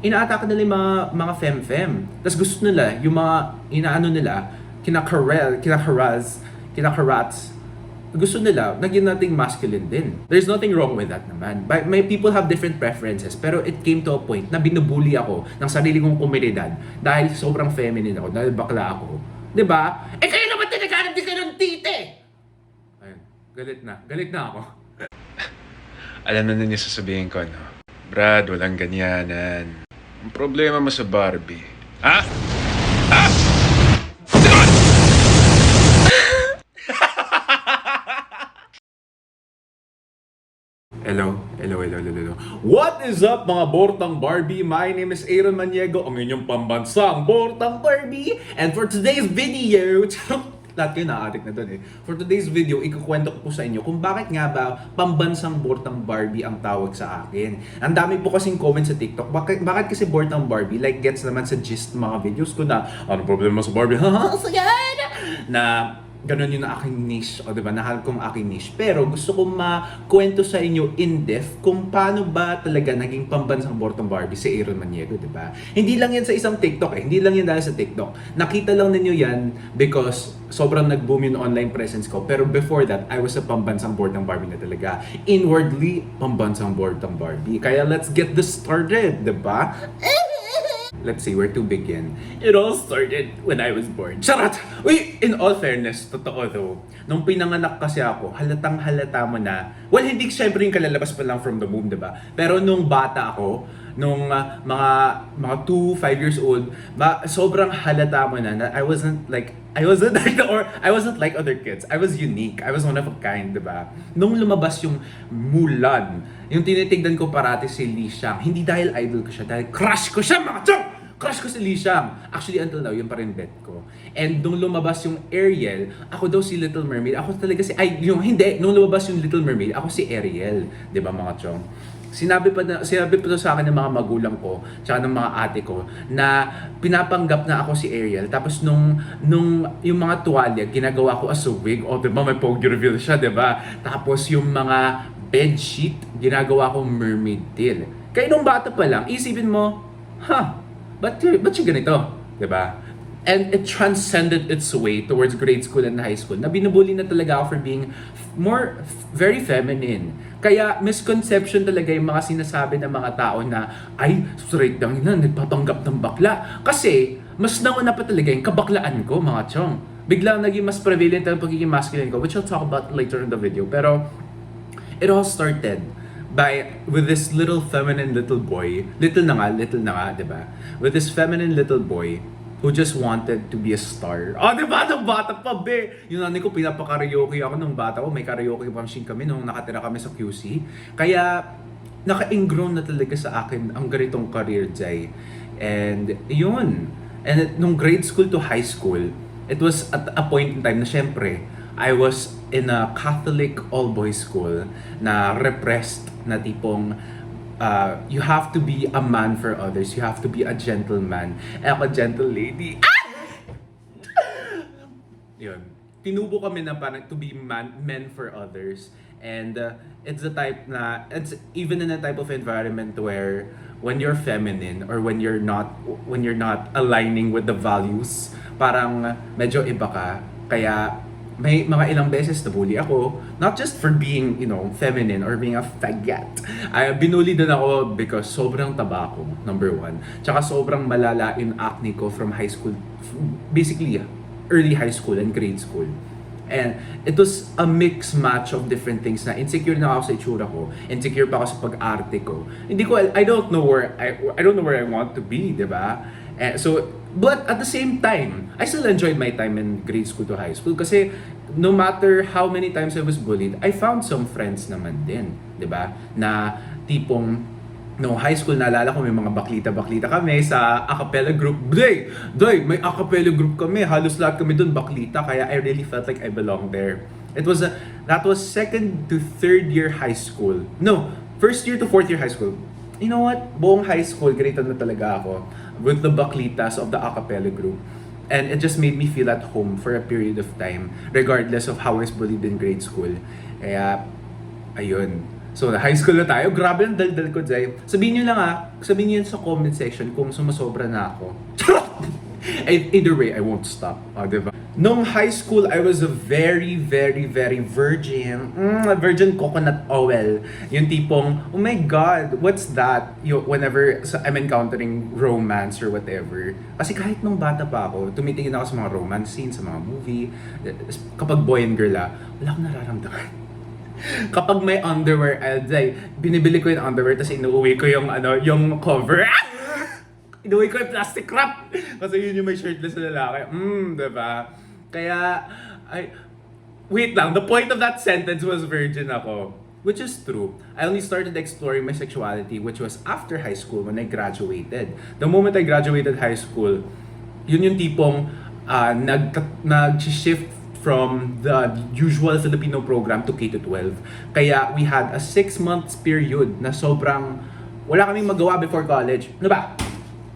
inaatake nila yung mga fem-fem. Tapos gusto nila, yung mga inaano nila, kinakarats, gusto nila, naging nating masculine din. There's nothing wrong with that naman. But may people have different preferences, pero it came to a point na binubuli ako ng sarili kong komunidad dahil sobrang feminine ako, dahil bakla ako. 'Di ba? Eh kayo naman tinaghanap din kayo ng tite! Ayun, galit na ako. Alam na ninyo sasabihin ko, no? Brad, walang ganyanan. Ang problema mo sa Barbie. Ha? Ha? Hello. What is up mga Bortang Barbie? My name is Aaron Maniego, ang inyong pambansang Bortang Barbie. And for today's video, lahat kayo na-addict na dun eh. For today's video, ikukwento ko po sa inyo kung bakit nga ba pambansang Bortang Barbie ang tawag sa akin. Ang dami po kasing comment sa TikTok, bakit kasi Bortang Barbie? Like gets naman sa gist mga videos ko na, ano problema sa Barbie? Haha, sayan! Na ganun yung aking niche, o diba, nahal kong aking niche. Pero gusto kong makwento sa inyo in-depth kung paano ba talaga naging pambansang Bortang Barbie si Aaron Maniego, diba? Hindi lang yan sa isang TikTok eh, hindi lang yan dahil sa TikTok. Nakita lang ninyo yan because sobrang nag-boom yung online presence ko. Pero before that, I was a pambansang Bortang Barbie na talaga. Inwardly, pambansang Bortang Barbie. Kaya let's get this started, diba? Let's see where to begin. It all started when I was born. Charot! Uy, in all fairness, totoo though, nung pinanganak kasi ako, halatang halata mo na, well, hindi syempre yung kalalabas pa lang from the womb, diba? Pero nung bata ako, nung mga 2, 5 years old, sobrang halata mo na I wasn't like other kids. I was unique. I was one of a kind, diba? Nung lumabas yung Mulan, yung tinitignan ko parati si Li Xiang, hindi dahil idol ko siya, dahil crush ko siya, mga chong! Crush ko si Li Xiang. Actually, until now, yun pa rin bet ko. And nung lumabas yung Ariel, ako daw si Little Mermaid. Ako talaga nung lumabas yung Little Mermaid, ako si Ariel. Diba mga chong? Sinabi pa sa akin ng mga magulang ko, tsaka ng mga ate ko, na pinapanggap na ako si Ariel. Tapos nung yung mga tuwalya, ginagawa ko as a wig. O, diba, may pogi reveal siya, diba? Tapos yung mga bedsheet, ginagawa ko mermaid tail. Kaya nung bata pa lang, isipin mo, ba't siya ganito? Diba? And it transcended its way towards grade school and high school, na binubuli na talaga ako for being very feminine. Kaya misconception talaga yung mga sinasabi ng mga tao na, ay, straight lang yun, nagpapanggap ng bakla. Kasi, mas nauna pa talaga yung kabaklaan ko, mga chong. Biglang naging mas prevalent ang pagiging masculine ko, which I'll talk about later in the video. Pero, it all started with this little feminine little boy. Little na nga, diba? With this feminine little boy who just wanted to be a star. Oh, diba? Nung bata pa, be! Yung nanay ko, pinapakaraoke ako nung bata ko. May karaoke machine kami nung nakatira kami sa QC. Kaya, naka-ingrown na talaga sa akin ang ganitong career, Jay. And, yun. And nung grade school to high school, it was at a point in time na syempre, I was in a Catholic all-boys school na repressed na tipong you have to be a man for others. You have to be a gentleman. A gentle lady. Yun. Tinubo kami na parang to be men for others. And it's the type na, it's even in a type of environment where when you're feminine or when you're not aligning with the values, parang medyo iba ka. Kaya may mga ilang beses nabully ako, not just for being, feminine or being a faggot. Binully din ako because sobrang taba ko, number one. Tsaka sobrang malala yung acne ko from high school, basically early high school and grade school. And it was a mix match of different things na insecure na ako sa itsura ko, insecure pa ako sa pag-arte ko. I don't know where I want to be, diba? But at the same time, I still enjoyed my time in grade school to high school kasi no matter how many times I was bullied, I found some friends naman din, 'di ba? Na tipong no high school, naalala ko may mga baklita kami sa a cappella group. Day, may a cappella group kami. Halos lahat kami doon baklita, kaya I really felt like I belonged there. That was second to third year high school. No, first year to fourth year high school. You know what? Buong high school, grade na talaga ako with the baklitas of the a cappella group. And it just made me feel at home for a period of time, regardless of how I was bullied in grade school. Kaya, ayun. So, high school na tayo. Grabe ang daldal ko, Jay. Sabihin nyo lang sabihin nyo sa comment section kung sumasobra na ako. Either way, I won't stop. Diba? Nung high school, I was a very, very, very virgin. Virgin coconut oil. Yung tipong, oh my God, what's that? Whenever I'm encountering romance or whatever. Kasi kahit nung bata pa ako, tumitingin ako sa mga romance scenes, sa mga movie. Kapag boy and girl wala akong nararamdaman. Kapag may underwear, binibili ko yung underwear tapos inuuwi ko yung cover. Inuwi ko yung plastic wrap. Kasi yun yung may shirtless na lalaki. Diba? Kaya, wait lang. The point of that sentence was virgin ako. Which is true. I only started exploring my sexuality, which was after high school when I graduated. The moment I graduated high school, yun yung tipong nag-shift from the usual Filipino program to K-12. Kaya we had a 6 months period na sobrang wala kaming magawa before college. Ano ba?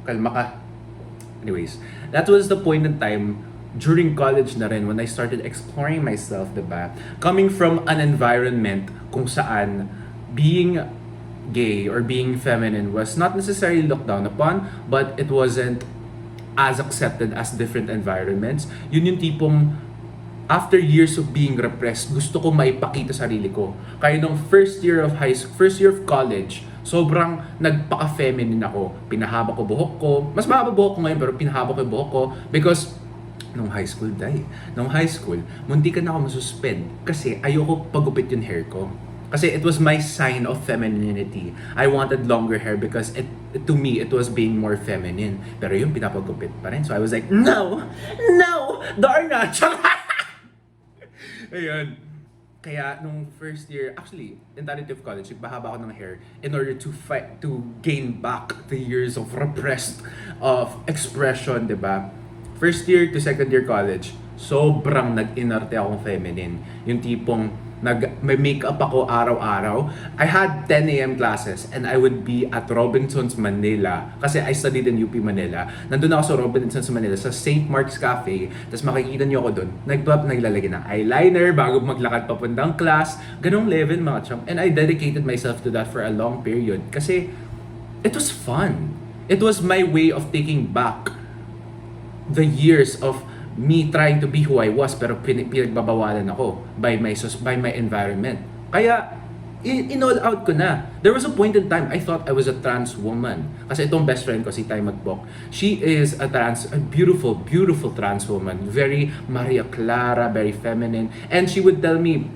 Kalma ka. Anyways, that was the point in time during college na rin when I started exploring myself, diba? Coming from an environment kung saan being gay or being feminine was not necessarily looked down upon, but it wasn't as accepted as different environments. Yun yung tipong after years of being repressed, gusto ko maipakita sarili ko. Kaya nung first year of college, sobrang nagpaka-feminine ako. Pinahaba ko buhok ko. Mas mahaba buhok ko ngayon pero pinahaba ko yung buhok ko because nung high school, munti ka na ako masuspend kasi ayoko pagupit yung hair ko. Kasi it was my sign of femininity. I wanted longer hair because to me, it was being more feminine. Pero yung pinapagupit pa rin. So I was like, no, darna, Ayun. Kaya nung first year, actually, entirety of college, nagpahaba ako ng hair in order to gain back the years of repressed of expression, diba? First year to second year college, sobrang nag-inarte akong feminine. Yung tipong may makeup ako araw-araw. I had 10 a.m. classes and I would be at Robinson's Manila kasi I studied in UP Manila. Nandun ako sa Robinson's Manila sa St. Mark's Cafe. Tapos makikita niyo ako doon. Naglalagay ng eyeliner bago maglakad papuntang class. Ganong level mga chum. And I dedicated myself to that for a long period kasi it was fun. It was my way of taking back the years of me trying to be who I was pero pinagbabawalan ako by my environment. Kaya in-all out ko na. There was a point in time I thought I was a trans woman. Kasi itong best friend ko si Tay Magbok, she is a beautiful trans woman. Very Maria Clara, very feminine. And she would tell me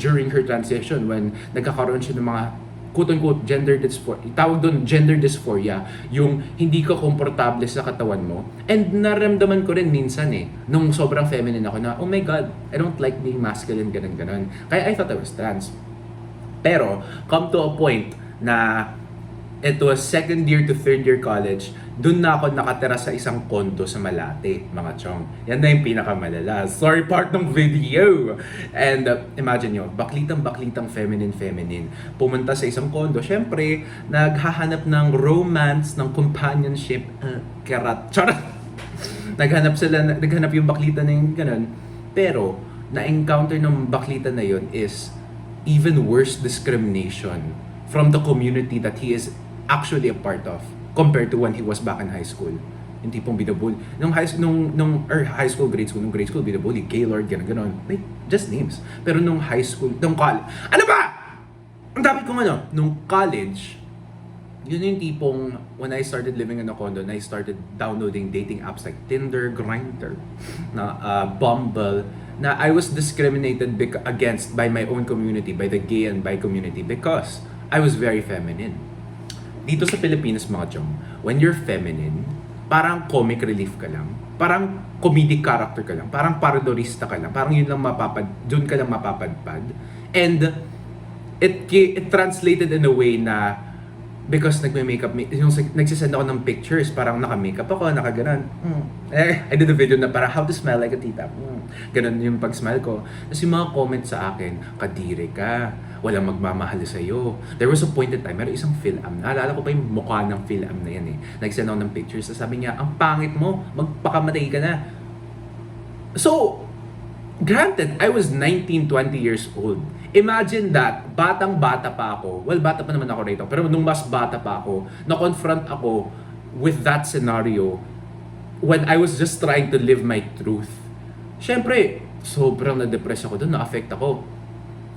during her transition when nagkakaroon siya ng mga quote-unquote gender dysphoria, tawag doon gender dysphoria, yung hindi ka komportable sa katawan mo. And naramdaman ko rin minsan nung sobrang feminine ako na, oh my God, I don't like being masculine, ganun. Kaya I thought I was trans. Pero, come to a point na it was second year to third year college, dun na ako nakatira sa isang kondo sa Malate, mga chong. Yan na yung pinakamalala. Sorry part ng video! And imagine nyo, baklitang feminine. Pumunta sa isang kondo, syempre, naghahanap ng romance, ng companionship, charot. Naghanap yung baklita na yung ganun. Pero, na-encounter ng baklita na yun is even worse discrimination from the community that he is actually a part of compared to when he was back in high school. Yung tipong binabully. Nung high school, grade school, binabully, Gaylord, gano'n. Like, just names. Pero nung high school, nung college, ano ba? Ang dapat kong nung college, yun yung tipong, when I started living in a condo, and I started downloading dating apps like Tinder, Grindr, Bumble, na I was discriminated against by my own community, by the gay and bi community, because I was very feminine. Dito sa Pilipinas, mga chong, when you're feminine, parang comic relief ka lang, parang comedic character ka lang, parang parodorista ka lang, parang dun ka lang mapapadpad. And it translated in a way na because nagme-makeup, yung nagsisend ako ng pictures, parang naka-makeup ako, naka-ganon. I did a video na parang how to smile like a tita. Ganon yung pag-smile ko. Tapos yung mga comment sa akin, kadiri ka, walang magmamahal sa'yo. There was a point in time, meron isang film, naalala ko pa yung mukha ng film na yan Nagsend ako ng pictures, sabi niya, ang pangit mo, magpakamatay ka na. So, granted, I was 19, 20 years old. Imagine that, batang-bata pa ako. Well, bata pa naman ako rito. Pero nung mas bata pa ako, na-confront ako with that scenario when I was just trying to live my truth. Siyempre, sobrang na-depress ako doon, na-affect ako.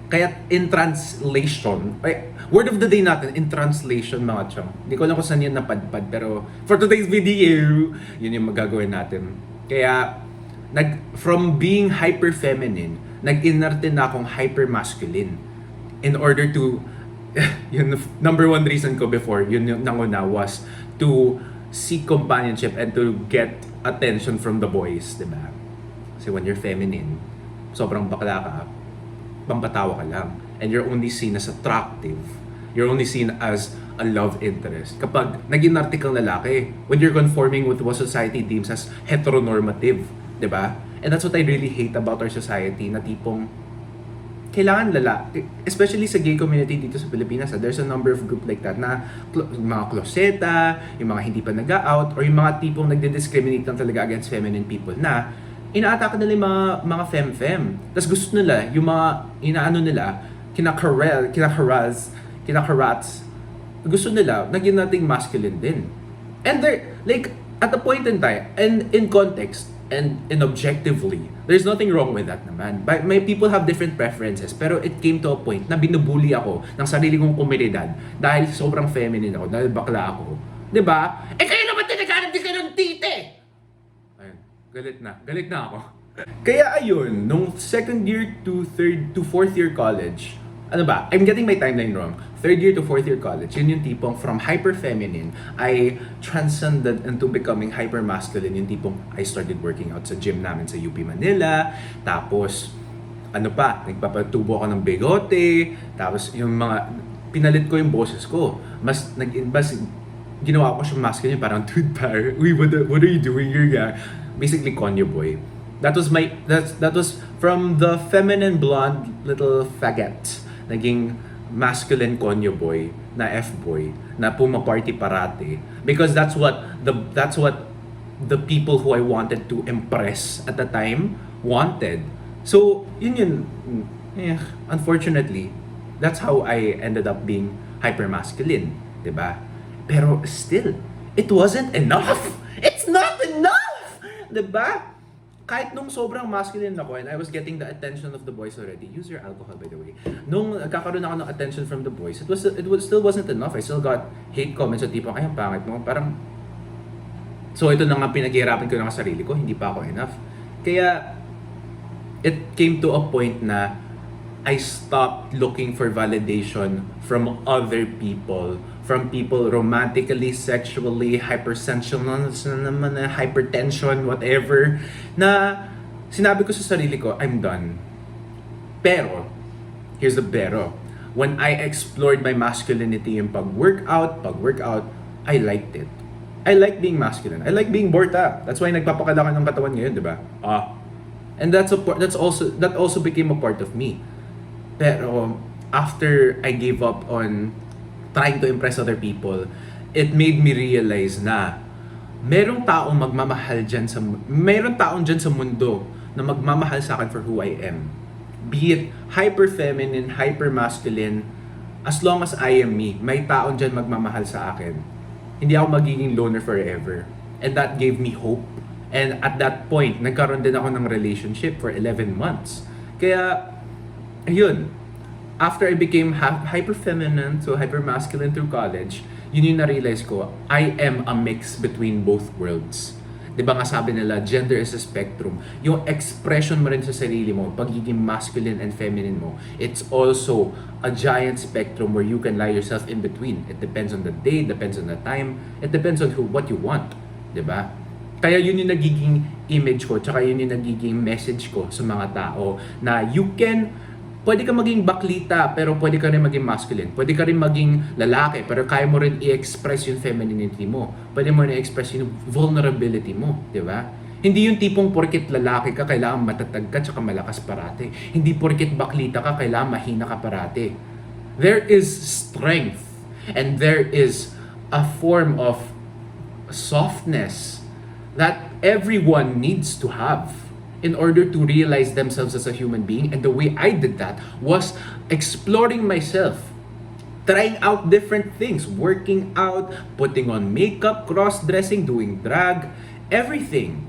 Kaya in translation, word of the day natin, in translation mga chong. Hindi ko alam kung saan yun napadpad, pero for today's video, yun yung magagawin natin. Kaya, from being hyper-feminine, nag-inerte na akong hyper-masculine. In order to, yun, number one reason ko before, yun yung nanguna was to seek companionship and to get attention from the boys, diba? Kasi when you're feminine, sobrang bakla ka, pampatawa ka lang. And you're only seen as attractive. You're only seen as a love interest. Kapag nag-inarte kang lalaki, when you're conforming with what society deems as heteronormative, di ba? And that's what I really hate about our society, na tipong kailangan lalaki, especially sa gay community dito sa Pilipinas, there's a number of group like that na yung mga kloseta, yung mga hindi pa nag-out, or yung mga tipong nagdi-discriminate lang talaga against feminine people na inaatake nila yung mga fem-fem. Tapos gusto nila, yung mga inaano nila, kinakarats, gusto nila, naging nating masculine din. And they're, like, at a point in time, and in context, and objectively, there's nothing wrong with that naman. But may people have different preferences, pero it came to a point na binubuli ako ng sarili kong komunidad dahil sobrang feminine ako, dahil bakla ako. 'Di ba? Eh kayo naman tinaghanap din kayo ng tite! Ayun, galit na ako. Kaya ayun, nung second year to fourth year college, ano ba? I'm getting my timeline wrong. Third year to fourth year college, yun yung tipong from hyper-feminine, I transcended into becoming hyper-masculine. Yung tipong I started working out sa gym namin sa UP Manila. Tapos, ano pa, nagpapatubo ako ng bigote. Tapos, yung mga, pinalit ko yung boses ko. Mas ginawa ko siya masculine, parang, dude, par, uy, what are you doing here, guy? Basically, Konyo boy. That was from the feminine blonde little faggot, naging masculine konyo boy na F-boy na pumaparty parati, because that's what the people who I wanted to impress at the time wanted. So yun unfortunately that's how I ended up being hyper masculine, 'di ba? Pero still, it wasn't enough. It's not enough, 'di ba? Kahit nung sobrang masculine ako and I was getting the attention of the boys already, use your alcohol by the way. Nung nagkakaroon ako ng attention from the boys, still wasn't enough. I still got hate comments sa tipong, ay, ang pangit mo. Parang, so ito na nga pinaghihirapan ko ng sarili ko, hindi pa ako enough. Kaya, it came to a point na I stopped looking for validation from other people, from people romantically, sexually, hypersensual, hypertension, whatever, na sinabi ko sa sarili ko, I'm done. Pero, here's the pero. When I explored my masculinity in pag-workout, I liked it. I like being masculine. I like being borta. That's why nagpapakalakan ng katawan ngayon, di ba? And that also became a part of me. Pero after I gave up on trying to impress other people, it made me realize na merong taong dyan sa mundo na magmamahal sa akin for who I am. Be it hyper-feminine, hyper-masculine, as long as I am me, may taong dyan magmamahal sa akin. Hindi ako magiging loner forever. And that gave me hope. And at that point, nagkaroon din ako ng relationship for 11 months. Kaya, ayun, after I became hyper-feminine to hyper-masculine through college, yun yung na-realize ko, I am a mix between both worlds. Diba nga sabi nila, gender is a spectrum. Yung expression mo rin sa sarili mo, pagiging masculine and feminine mo, it's also a giant spectrum where you can lie yourself in between. It depends on the day, depends on the time, it depends on what you want. Diba? Kaya yun yung nagiging image ko, tsaka yun yung nagiging message ko sa mga tao, na pwede ka maging baklita, pero pwede ka rin maging masculine. Pwede ka rin maging lalaki, pero kaya mo rin i-express yung femininity mo. Pwede mo rin i-express yung vulnerability mo, di ba? Hindi yung tipong porket lalaki ka, kailangan matatag ka, tsaka malakas parate. Hindi porket baklita ka, kailangan mahina ka parate. There is strength, and there is a form of softness that everyone needs to have. in order to realize themselves as a human being. And the way I did that was exploring myself, trying out different things, working out, putting on makeup, cross-dressing, doing drag, everything.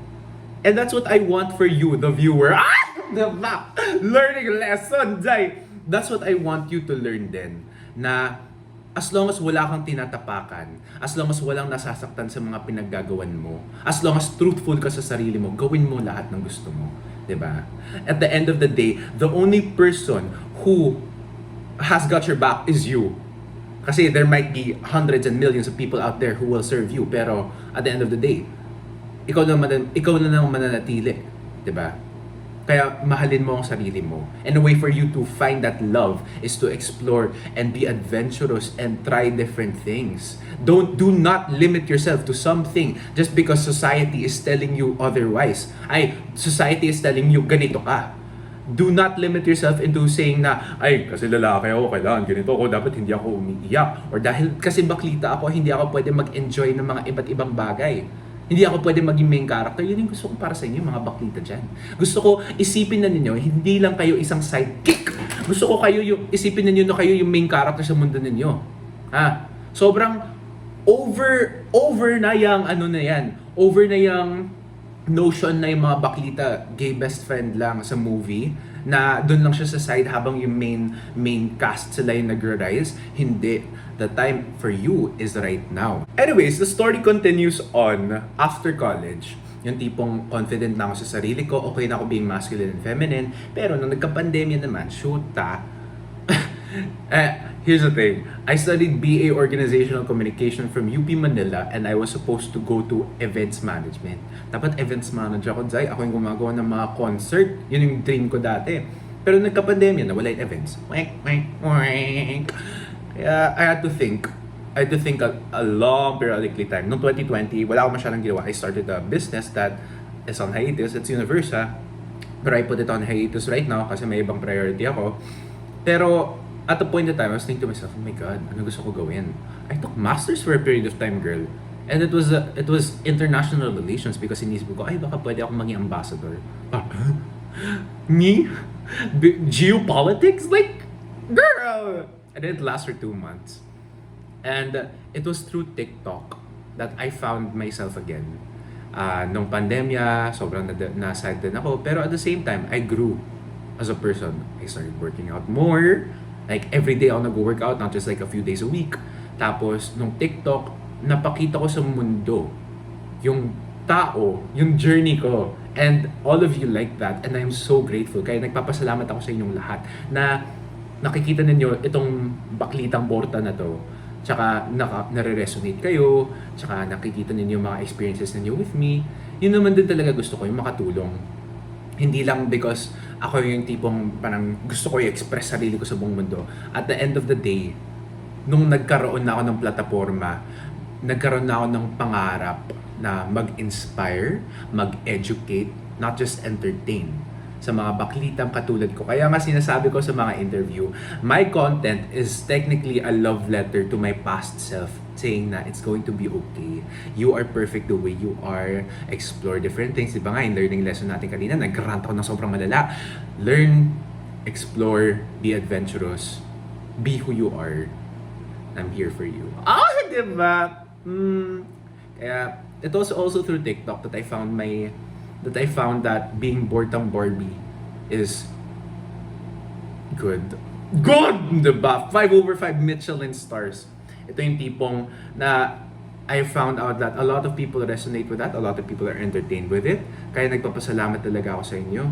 And that's what I want for you, the viewer. Diba? Learning lesson, Jai. That's what I want you to learn din. Na as long as wala kang tinatapakan, as long as walang nasasaktan sa mga pinaggagawan mo, as long as truthful ka sa sarili mo, gawin mo lahat ng gusto mo. Diba? At the end of the day, the only person who has got your back is you. Kasi there might be hundreds and millions of people out there who will serve you, pero at the end of the day, ikaw na lang mananatili, 'di ba? Kaya mahalin mo ang sarili mo. And a way for you to find that love is to explore and be adventurous and try different things. Do not limit yourself to something just because society is telling you otherwise. Society is telling you ganito ka. Do not limit yourself into saying na, ay, kasi lalaki ako, kailangan ganito ako, dapat hindi ako umiiyak. Or dahil kasi baklita ako, hindi ako pwede mag-enjoy ng mga iba't ibang bagay. Hindi ako pwede maging main character. Yun yung gusto ko para sa inyo, mga baklita dyan. Gusto ko isipin na ninyo, hindi lang kayo isang sidekick. Gusto ko isipin ninyo na kayo yung main character sa mundo ninyo. Sobrang over na yung over na yung notion na yung mga baklita gay best friend lang sa movie, na doon lang siya sa side habang yung main cast sila yung nag-rise. Hindi. The time for you is right now. Anyways, the story continues on after college. Yung tipong confident na ako sa sarili ko, okay na ako being masculine and feminine, pero nung nagka-pandemya naman, here's the thing. I studied BA Organizational Communication from UP Manila, and I was supposed to go to events management. Dapat events manager ako, Zay. Ako yung gumagawa ng mga concert. Yun yung dream ko dati. Pero nagka-pandemya, nawala yung events. Kaya I had to think a long periodically time. Noong 2020, wala akong masyadong ginawa. I started a business that is on hiatus. It's Universa. Pero I put it on hiatus right now kasi may ibang priority ako. Pero at the point in time, I was thinking to myself, oh my God, ano gusto ko gawin? I took masters for a period of time, girl. And it was international relations because inisip ko, ay baka pwede ako maging ambassador. Me? Geopolitics? Like, girl! I didn't last for 2 months. And it was through TikTok that I found myself again. Nung pandemya, sobrang na-sad din ako. Pero at the same time, I grew as a person. I started working out more. Like, every day ako nag-workout, not just like a few days a week. Tapos, nung TikTok, napakita ko sa mundo yung tao, yung journey ko. And all of you like that. And I'm so grateful. Kaya nagpapasalamat ako sa inyong lahat na nakikita ninyo itong baklitang borta na to. Tsaka nare-resonate kayo. Tsaka nakikita ninyo mga experiences ninyo with me. Yun naman din talaga gusto ko, yung makatulong. Hindi lang because ako yung tipong parang gusto ko i-express sarili ko sa buong mundo. At the end of the day, nung nagkaroon na ako ng plataforma, nagkaroon na ako ng pangarap na mag-inspire, mag-educate, not just entertain sa mga baklitang katulad ko. Kaya nga sinasabi ko sa mga interview, my content is technically a love letter to my past self, saying na it's going to be okay. You are perfect the way you are. Explore different things. Diba nga, yung learning lesson natin kanina, nag-rant ako ng sobrang malala. Learn, explore, be adventurous, be who you are. I'm here for you. Diba? Kaya, it was also through TikTok that I found that being BORTANG BARBIE is good. Good! Diba? 5/5 Michelin stars. Ito yung tipong na I found out that a lot of people resonate with that. A lot of people are entertained with it. Kaya nagpapasalamat talaga ako sa inyo.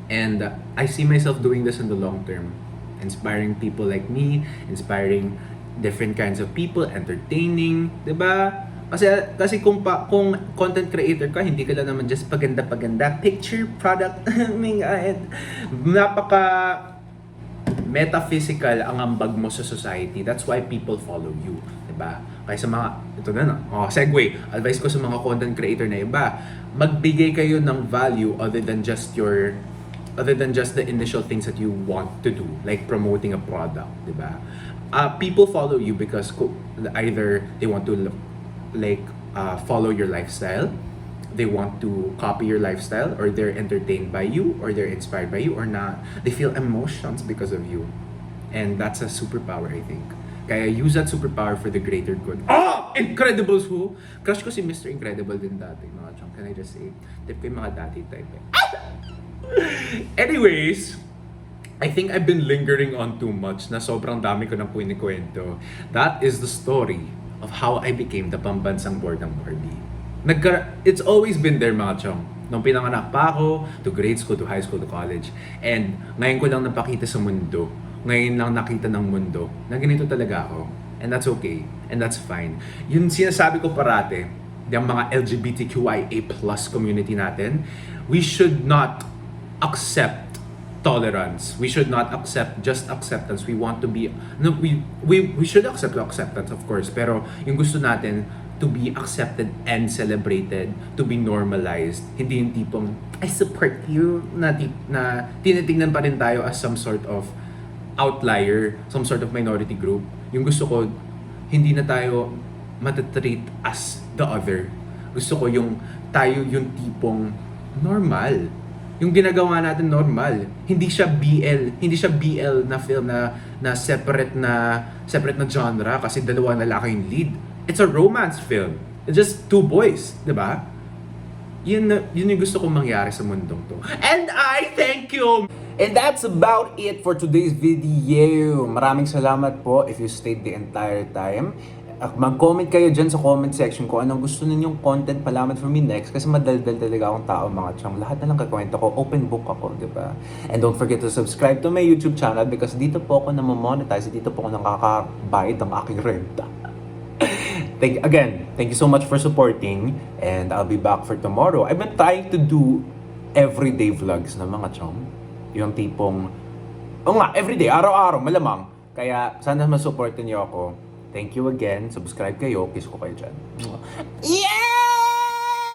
And I see myself doing this in the long term. Inspiring people like me, inspiring different kinds of people, entertaining, 'di ba? Kasi kung content creator ka, hindi ka lang naman just paganda-paganda, picture, product, napaka metaphysical ang ambag mo sa society. That's why people follow you, 'di ba? Kaya sa mga segue, advice ko sa mga content creator na iba, magbigay kayo ng value other than just the initial things that you want to do, like promoting a product, 'di ba? People follow you because either they want to follow your lifestyle, they want to copy your lifestyle, or they're entertained by you, or they're inspired by you, or not. They feel emotions because of you. And that's a superpower, I think. Kaya use that superpower for the greater good. Oh! Incredibles who? Crush ko si Mr. Incredible din dati, mga chong. Can I just say? Tip ko yung mga dati type eh. Anyways, I think I've been lingering on too much na sobrang dami ko nang kwento. That is the story of how I became the pambansang Bortang Barbie. It's always been there, mga chong. Nung pinanganak pa ako, to grade school, to high school, to college. And ngayon ko lang napakita sa mundo. Ngayon lang nakita ng mundo na ganito talaga ako. And that's okay. And that's fine. Yung sinasabi ko parate, yung mga LGBTQIA+ community natin, we should not accept tolerance. We should not accept just acceptance. We want to be, no, we should accept acceptance, of course. Pero yung gusto natin, to be accepted and celebrated, to be normalized. Hindi yung tipong, I support you, na tinitingnan pa rin tayo as some sort of outlier, some sort of minority group. Yung gusto ko, hindi na tayo matatreat as the other. Gusto ko yung tayo yung tipong normal. Yung ginagawa natin normal. Hindi siya BL na film na separate na genre kasi dalawa na lalaki yung lead. It's a romance film. It's just two boys, 'di ba? Yun yung gusto kong mangyari sa mundong to. And I thank you! And that's about it for today's video. Maraming salamat po if you stayed the entire time. Mag-comment kayo dyan sa comment section kung anong gusto ninyong content palaman for me next. Kasi madaldal talaga akong tao, mga chong. Lahat na lang kakwento ko. Open book ako, di ba? And don't forget to subscribe to my YouTube channel because dito po ako namamonetize. Dito po ako nakakabayad ng aking renta. Thank you so much for supporting. And I'll be back for tomorrow. I've been trying to do everyday vlogs na mga chong. Yung tipong, everyday, araw-araw, malamang. Kaya sana masupportin niyo ako. Thank you again. Subscribe kayo. Kiss ko kayo dyan. Yeah!